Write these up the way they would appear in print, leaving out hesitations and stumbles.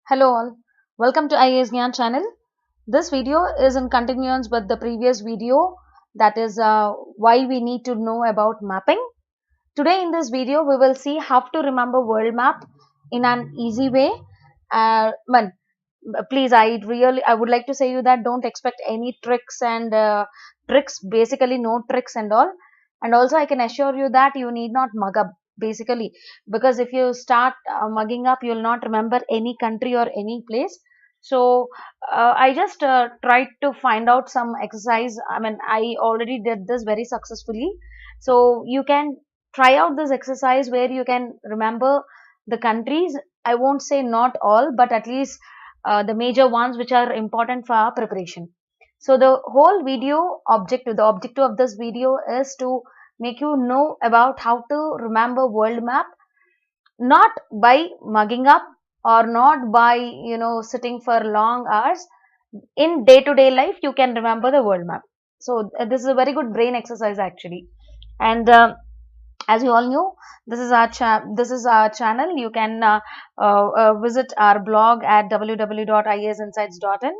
Hello all, welcome to IAS Gyan channel. This video is in continuance with the previous video, that is why we need to know about mapping. Today in this video we will see how to remember world map in an easy way. Man, please, I would like to say you that don't expect any tricks and tricks, basically no tricks and all. And also I can assure you that you need not mug up basically, because if you start mugging up, you will not remember any country or any place. So I just tried to find out some exercise. I already did this very successfully. So you can try out this exercise where you can remember the countries. I won't say not all, but at least the major ones which are important for our preparation. So the whole the objective of this video is to make you know about how to remember world map, not by mugging up or not by sitting for long hours. In day to day life you can remember the world map. So this is a very good brain exercise actually. And as you all know, this is our channel. You can visit our blog at www.iasinsights.in.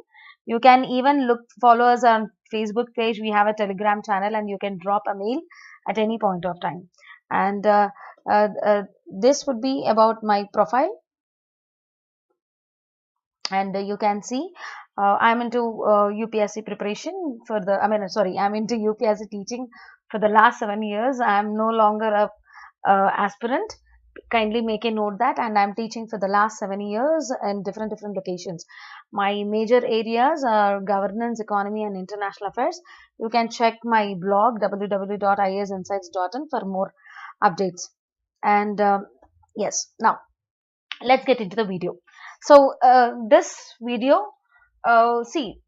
You can even follow us on Facebook page. We have a Telegram channel, and you can drop a mail at any point of time. And uh, uh, this would be about my profile. And you can see I'm into UPSC preparation for the I'm into UPSC teaching for the last 7 years. I'm no longer a aspirant. Kindly make a note that. And I'm teaching for the last 7 years in different locations. My major areas are governance, economy and international affairs. You can check my blog www.iasinsights.in for more updates. And yes, now let's get into the video. So this video, see,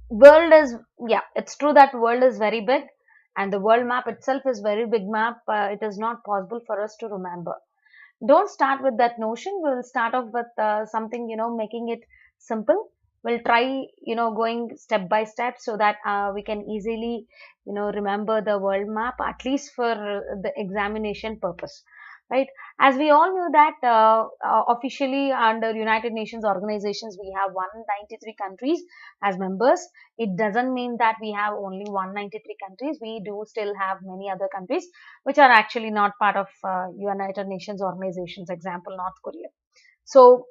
world is, yeah, it's true that world is very big, and the world map itself is very big map. It is not possible for us to remember. Don't start with that notion. We'll start off with something, making it simple. We'll try, going step by step, so that we can easily, remember the world map, at least for the examination purpose, right? As we all knew that officially under United Nations organizations, we have 193 countries as members. It doesn't mean that we have only 193 countries. We do still have many other countries which are actually not part of United Nations organizations, example North Korea. So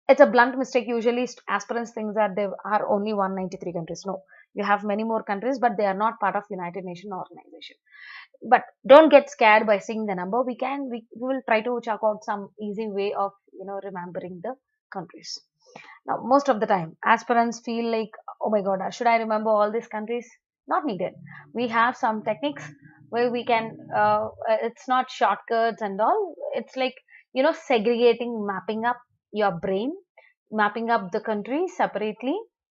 it's a blunt mistake. Usually aspirants think that there are only 193 countries. No, you have many more countries, but they are not part of United Nations organization. But don't get scared by seeing the number. We will try to check out some easy way of remembering the countries. Now most of the time aspirants feel like, oh my god, should I remember all these countries? Not needed. We have some techniques where we can it's not shortcuts and all. It's like segregating, mapping up your brain, mapping up the countries separately.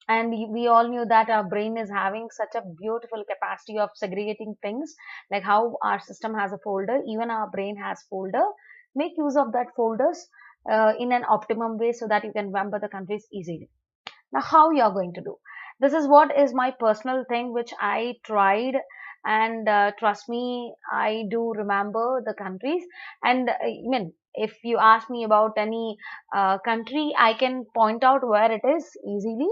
And we all knew that our brain is having such a beautiful capacity of segregating things, like how our system has a folder, even our brain has folder. Make use of that folders in an optimum way, so that you can remember the countries easily. Now how you are going to do this is what is my personal thing which I tried. And trust me, I do remember the countries. And even if you ask me about any country, I can point out where it is easily.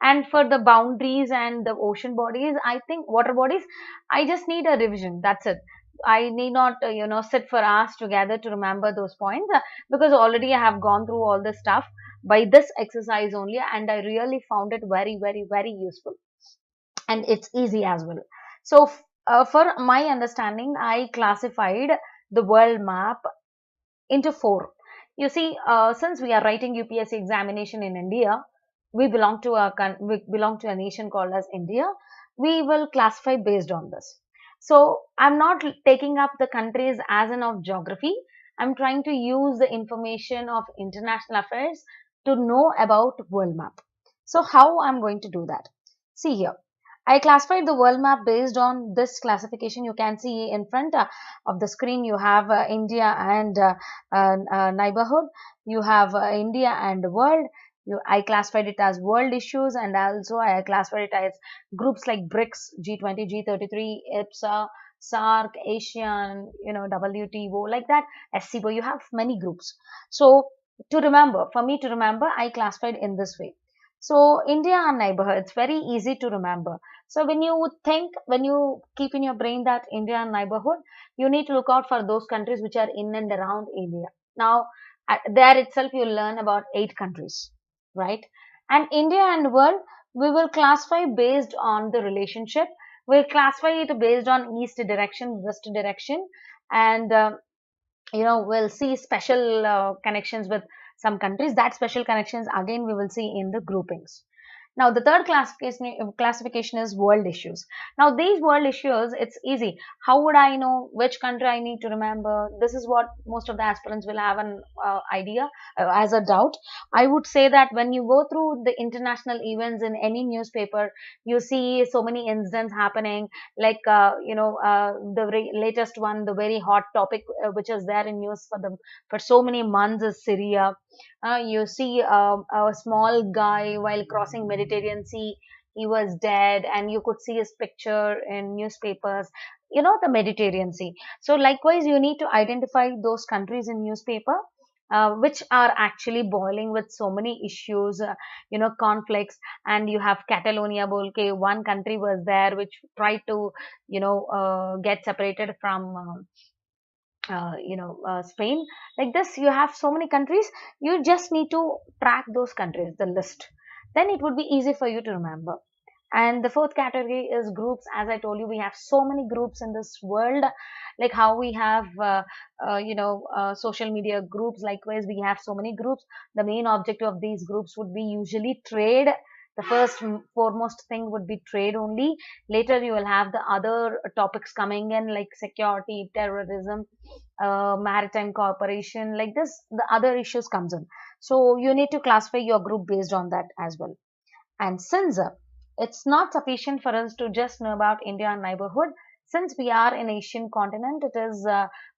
And for the boundaries and the ocean bodies, I think water bodies, I just need a revision, that's it. I need not sit for hours together to remember those points, because already I have gone through all the stuff by this exercise only, and I really found it very useful, and it's easy as well. So for my understanding, I classified the world map into four. You see, since we are writing UPSC examination in India, we belong to a nation called as India. We will classify based on this. So I'm not taking up the countries as in of geography. I'm trying to use the information of international affairs to know about world map. So how I'm going to do that? See here. I classified the world map based on this classification. You can see in front of the screen, you have India and neighborhood. You have India and the world. I classified it as world issues, and also I classified it as groups like BRICS, G20, G33, IPSA, SARC, ASEAN, WTO, like that, SCBO. You have many groups. So to remember, for me to remember, I classified in this way. So India and neighborhood, it's very easy to remember. So when you think, when you keep in your brain that India and neighborhood, you need to look out for those countries which are in and around India. Now, there itself you learn about 8 countries, right? And India and world, we will classify based on the relationship. We'll classify it based on east direction, west direction, and we'll see special connections with some countries. That special connections again we will see in the groupings. Now the third classification is world issues. Now these world issues, it's easy. How would I know which country I need to remember? This is what most of the aspirants will have an idea as a doubt. I would say that when you go through the international events in any newspaper, you see so many incidents happening, like the latest one, the very hot topic which is there in news for so many months is Syria. You see a small guy while crossing Mediterranean Sea, he was dead, and you could see his picture in newspapers. The Mediterranean Sea. So likewise, you need to identify those countries in newspaper. Which are actually boiling with so many issues, conflicts, and you have Catalonia, Bolke, one country was there which tried to, get separated from Spain. Like this, you have so many countries. You just need to track those countries, the list. Then it would be easy for you to remember. And the fourth category is groups. As I told you, we have so many groups in this world, like how we have, social media groups. Likewise, we have so many groups. The main objective of these groups would be usually trade. The first foremost thing would be trade only. Later, you will have the other topics coming in, like security, terrorism, maritime cooperation. Like this, the other issues comes in. So you need to classify your group based on that as well. And since it's not sufficient for us to just know about India and neighborhood, since we are in Asian continent, it is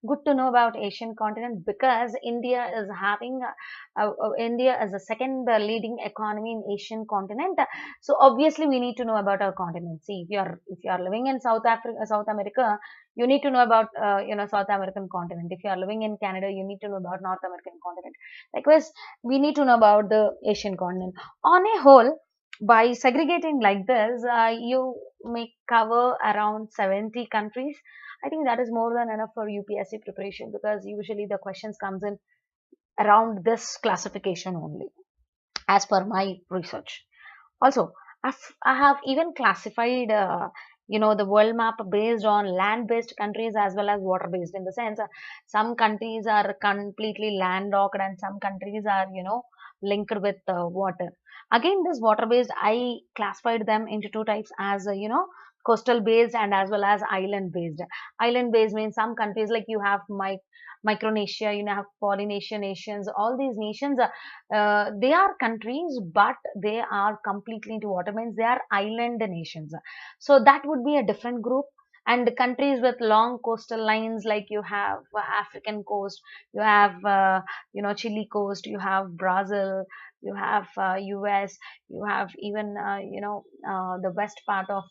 good to know about Asian continent, because India is the second leading economy in Asian continent. So obviously we need to know about our continent. See, if you are living in South America, you need to know about South American continent. If you are living in Canada, you need to know about North American continent. Likewise, we need to know about the Asian continent. On a whole, by segregating like this, you may cover around 70 countries. I think that is more than enough for UPSC preparation, because usually the questions comes in around this classification only, as per my research. Also, I have even classified, the world map based on land-based countries as well as water-based. In the sense, some countries are completely landlocked and some countries are, linked with water. Again, this water-based, I classified them into two types, as coastal based and as well as island based. Island based means some countries, like you have Micronesia, you have Polynesian nations. All these nations, they are countries, but they are completely into water, means they are island nations. So that would be a different group. And countries with long coastal lines, like you have African coast, you have Chile coast, you have Brazil, you have US, you have even the west part of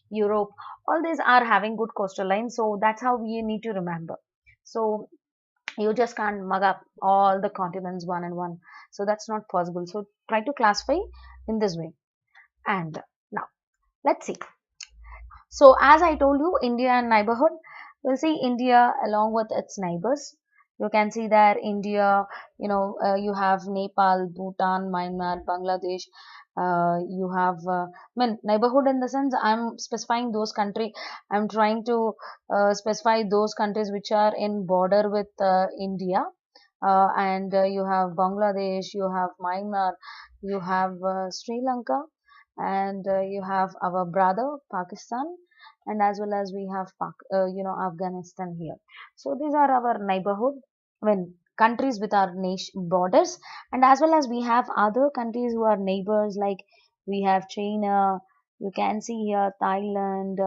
Europe. All these are having good coastal lines, so that's how we need to remember. So you just can't mug up all the continents one and one, so that's not possible. So try to classify in this way. And now let's see. So as I told you, India and neighborhood, we'll see India along with its neighbors. You can see that India, you have Nepal, Bhutan, Myanmar, Bangladesh. You have neighborhood, in the sense I'm specifying those country. I'm trying to specify those countries which are in border with India. And you have Bangladesh, you have Myanmar, you have Sri Lanka, and you have our brother Pakistan, and as well as we have Afghanistan here. So these are our neighborhood, countries with our nation borders. And as well as we have other countries who are neighbors, like we have China, you can see here Thailand,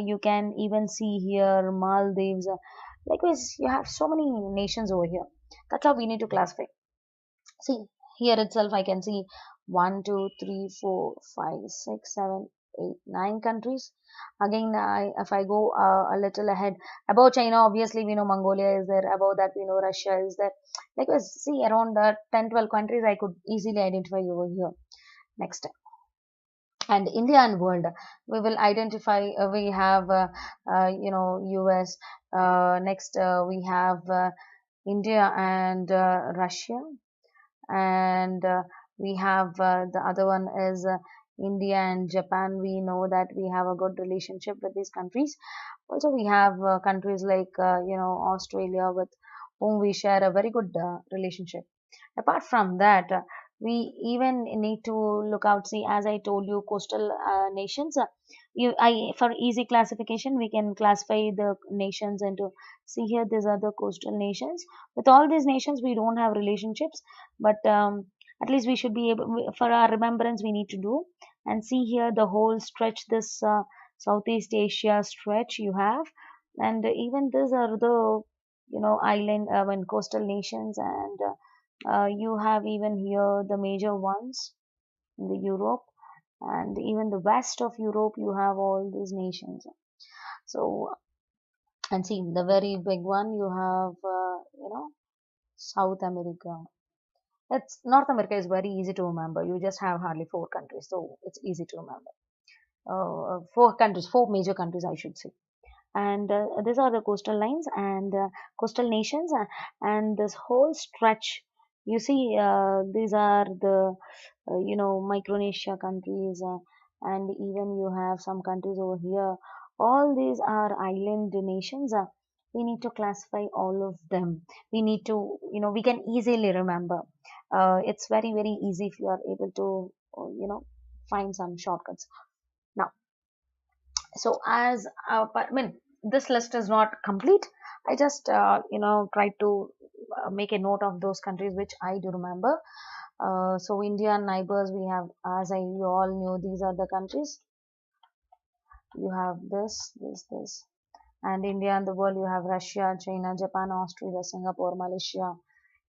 you can even see here Maldives. Likewise, you have so many nations over here. That's how we need to classify. See, here itself I can see 1, 2, 3, 4, 5, 6, 7. eight, nine countries. Again, if I go a little ahead, above China, obviously we know Mongolia is there. Above that, we know Russia is there. Like, see, around 10, 12 countries I could easily identify over here. Next, and India and world, we will identify. We have, US. Next, we have India and Russia, and we have the other one is India and Japan. We know that we have a good relationship with these countries. Also, we have countries like Australia, with whom we share a very good relationship. Apart from that, we even need to look out. See, as I told you, coastal nations. For easy classification, we can classify the nations into. See here, these are the coastal nations. With all these nations, we don't have relationships, but at least we should be able. For our remembrance, we need to do. And see here, the whole stretch. This Southeast Asia stretch you have, and even these are the island, when coastal nations, and you have even here the major ones in the Europe, and even the west of Europe. You have all these nations. So, and see the very big one. You have South America. It's North America is very easy to remember. You just have hardly four countries, so it's easy to remember. Four countries, four major countries, I should say. And these are the coastal lines and coastal nations, and this whole stretch. You see, these are the Micronesia countries, and even you have some countries over here. All these are island nations. We need to classify all of them. We need to, we can easily remember. It's very, very easy if you are able to, find some shortcuts. Now, so as I mean, this list is not complete. I just tried to make a note of those countries which I do remember. So India and neighbors, we have, as you all knew, these are the countries. You have this, and India and the world, you have Russia, China, Japan, Australia, Singapore, Malaysia,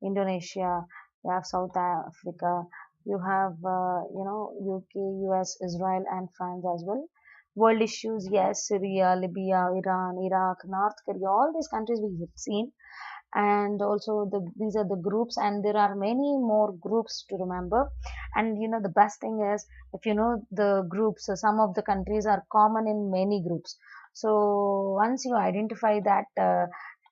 Indonesia. You have South Africa. You have UK, US, Israel, and France as well. World issues, yes, Syria, Libya, Iran, Iraq, North Korea, all these countries we have seen. And also these are the groups, and there are many more groups to remember. And the best thing is, if you know the groups, so some of the countries are common in many groups. So once you identify that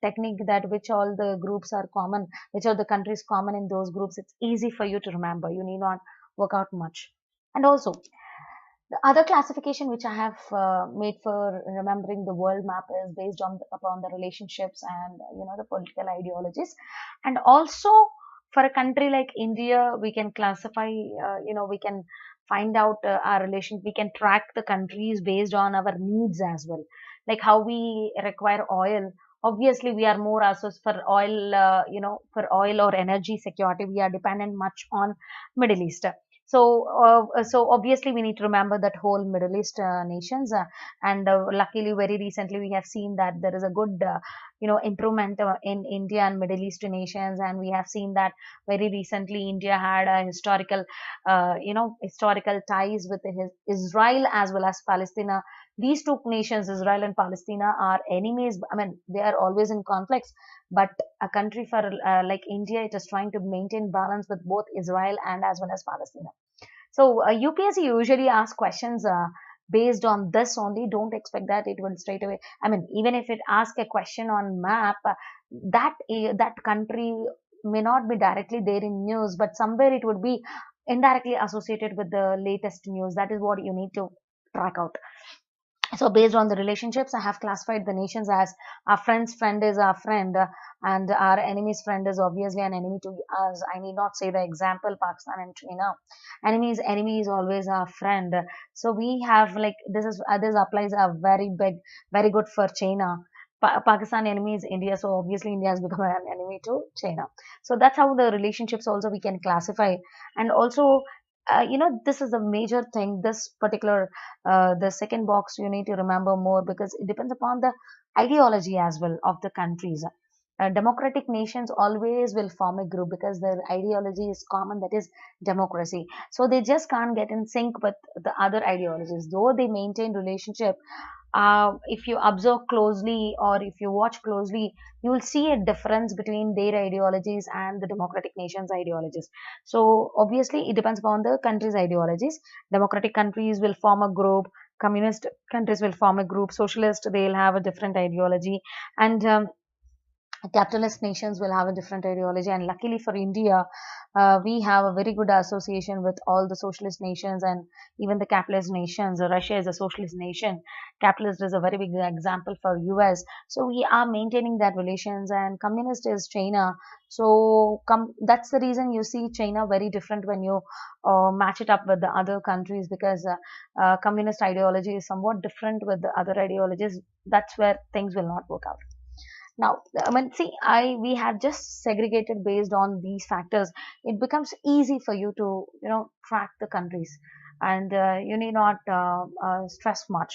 technique, that which all the groups are common, which are the countries common in those groups, it's easy for you to remember. You need not work out much. And also, the other classification which I have made for remembering the world map is based upon the relationships and the political ideologies. And also, for a country like India, we can classify, we can find out our relation. We can track the countries based on our needs as well, like how we require oil. Obviously, we are more associated for oil, for oil or energy security. We are dependent much on Middle East. So obviously we need to remember that whole Middle East nations, and luckily very recently we have seen that there is a good improvement in India and Middle East nations, and we have seen that very recently India had a historical ties with Israel as well as Palestine. These two nations, Israel and Palestine, are enemies. I mean, they are always in conflicts, but a country for like India, it is trying to maintain balance with both Israel and as well as Palestine. So UPSC usually asks questions based on this only. Don't expect that it will straight away. I mean, even if it asks a question on map, that country may not be directly there in news, but somewhere it would be indirectly associated with the latest news. That is what you need to track out. So based on the relationships, I have classified the nations as our friend's friend is our friend, and our enemy's friend is obviously an enemy to us. I need not say the example, Pakistan and China. Enemy's enemy is always our friend. So we have, like, this applies a very big, very good for China. Pakistan enemy is India, so obviously India has become an enemy to China. So that's how the relationships also we can classify. And also, this is a major thing. This particular, the second box, you need to remember more, because it depends upon the ideology as well of the countries. democratic nations always will form a group because their ideology is common, that is democracy. So they just can't get in sync with the other ideologies, though they maintain relationship. If you observe closely or if you watch closely, you will see a difference between their ideologies and the democratic nations ideologies. So obviously it depends upon the country's ideologies. Democratic countries will form a group, communist countries will form a group, socialist they'll have a different ideology, and capitalist nations will have a different ideology. And luckily for India, we have a very good association with all the socialist nations and even the capitalist nations. Russia is a socialist nation, capitalist is a very big example for US. So we are maintaining that relations, and communist is China. So that's the reason you see China very different when you match it up with the other countries, because communist ideology is somewhat different with the other ideologies. That's where things will not work out. Now, I mean, see, we have just segregated based on these factors. It becomes easy for you to, track the countries, and you need not stress much.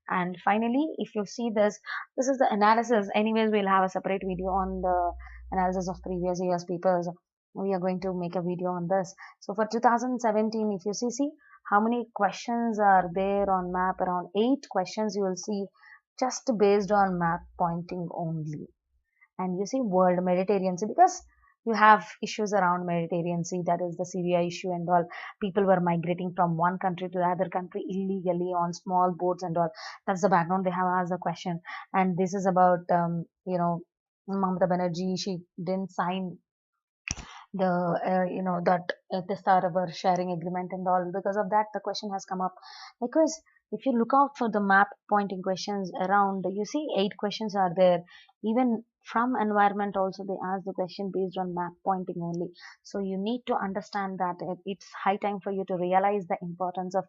And finally, if you see this, this is the analysis. Anyways, we'll have a separate video on the analysis of previous year's papers. We are going to make a video on this. So for 2017, if you see how many questions are there on map, around 8 questions you will see just based on map pointing only. And you see world Mediterranean Sea, because you have issues around Mediterranean Sea, that is the Syria issue and all. People were migrating from one country to the other country illegally on small boats and all. That's the background they have asked the question. And this is about, Mamata Banerjee, she didn't sign that Testa River sharing agreement and all. Because of that, the question has come up. Because if you look out for the map pointing questions around, you see 8 questions are there. Even from environment also they ask the question based on map pointing only. So you need to understand that it's high time for you to realize the importance of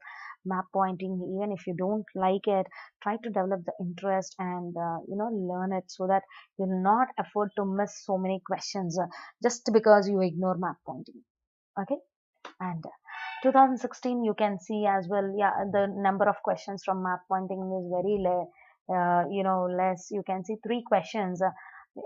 map pointing. Even if you don't like it, try to develop the interest and learn it, so that you'll not afford to miss so many questions just because you ignore map pointing. Okay. And 2016 you can see as well, yeah, the number of questions from map pointing is very less. You can see 3 questions,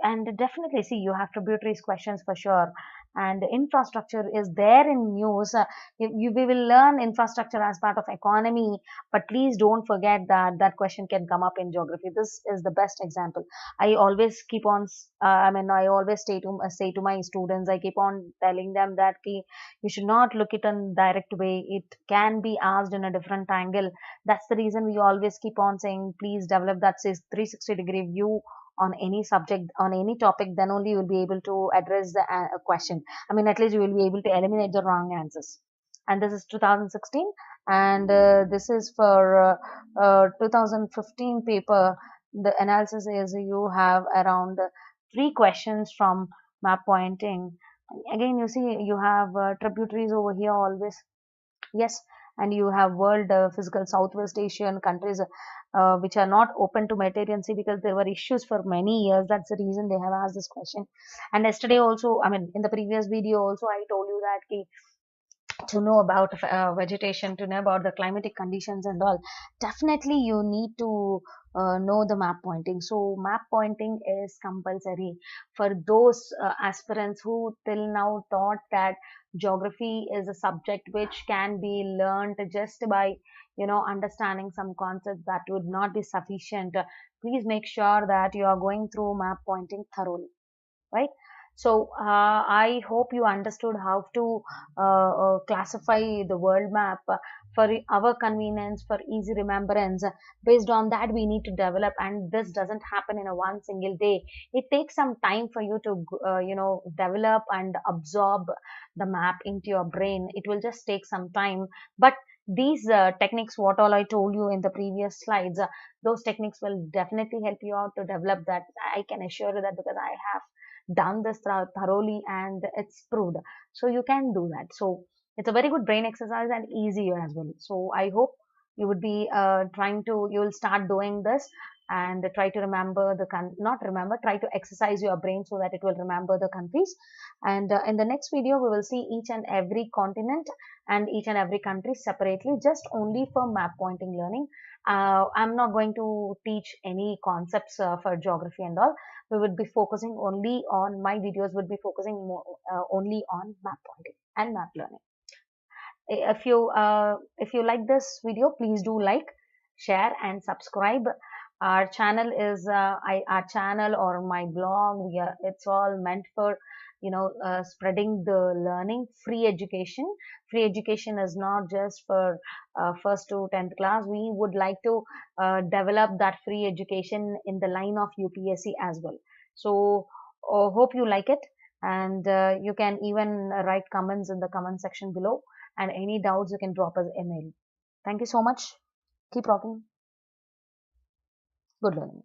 and definitely see you have tributaries questions for sure. And infrastructure is there in news. We will learn infrastructure as part of economy, but please don't forget that that question can come up in geography. This is the best example. I always keep on I always say to my students, I keep on telling them that you should not look it in direct way. It can be asked in a different angle. That's the reason we always keep on saying, please develop that says 360-degree view on any subject, on any topic. Then only you will be able to address the question. I mean, at least you will be able to eliminate the wrong answers. And this is 2016, and this is for 2015 paper. The analysis is you have around 3 questions from map pointing. Again, you see you have tributaries over here always. Yes, and you have world physical Southwest Asian countries which are not open to Mediterranean Sea, because there were issues for many years. That's the reason they have asked this question. And yesterday also, I mean, in the previous video also, I told you that to know about vegetation, to know about the climatic conditions and all, definitely you need to know the map pointing. So map pointing is compulsory for those aspirants who till now thought that geography is a subject which can be learned just by understanding some concepts. That would not be sufficient. Please make sure that you are going through map pointing thoroughly, right? So I hope you understood how to classify the world map for our convenience, for easy remembrance. Based on that, we need to develop, and this doesn't happen in a one single day. It takes some time for you to develop and absorb the map into your brain. It will just take some time, but these techniques, what all I told you in the previous slides, those techniques will definitely help you out to develop that. I can assure you that, because I have done this thoroughly and it's proved. So you can do that. So it's a very good brain exercise and easier as well. So I hope you would be you will start doing this. and try to remember not remember, try to exercise your brain so that it will remember the countries. And in the next video, we will see each and every continent and each and every country separately, just only for map pointing learning. I'm not going to teach any concepts for geography and all. We would be focusing only on, my videos would be focusing more, only on map pointing and map learning. If you like this video, please do like, share and subscribe. Our channel is our channel or my blog, it's all meant for spreading the learning, free education. Free education is not just for first to 10th class. We would like to develop that free education in the line of UPSC as well. So hope you like it, and you can even write comments in the comment section below, and any doubts you can drop us email. Thank you so much. Keep rocking. Good learning.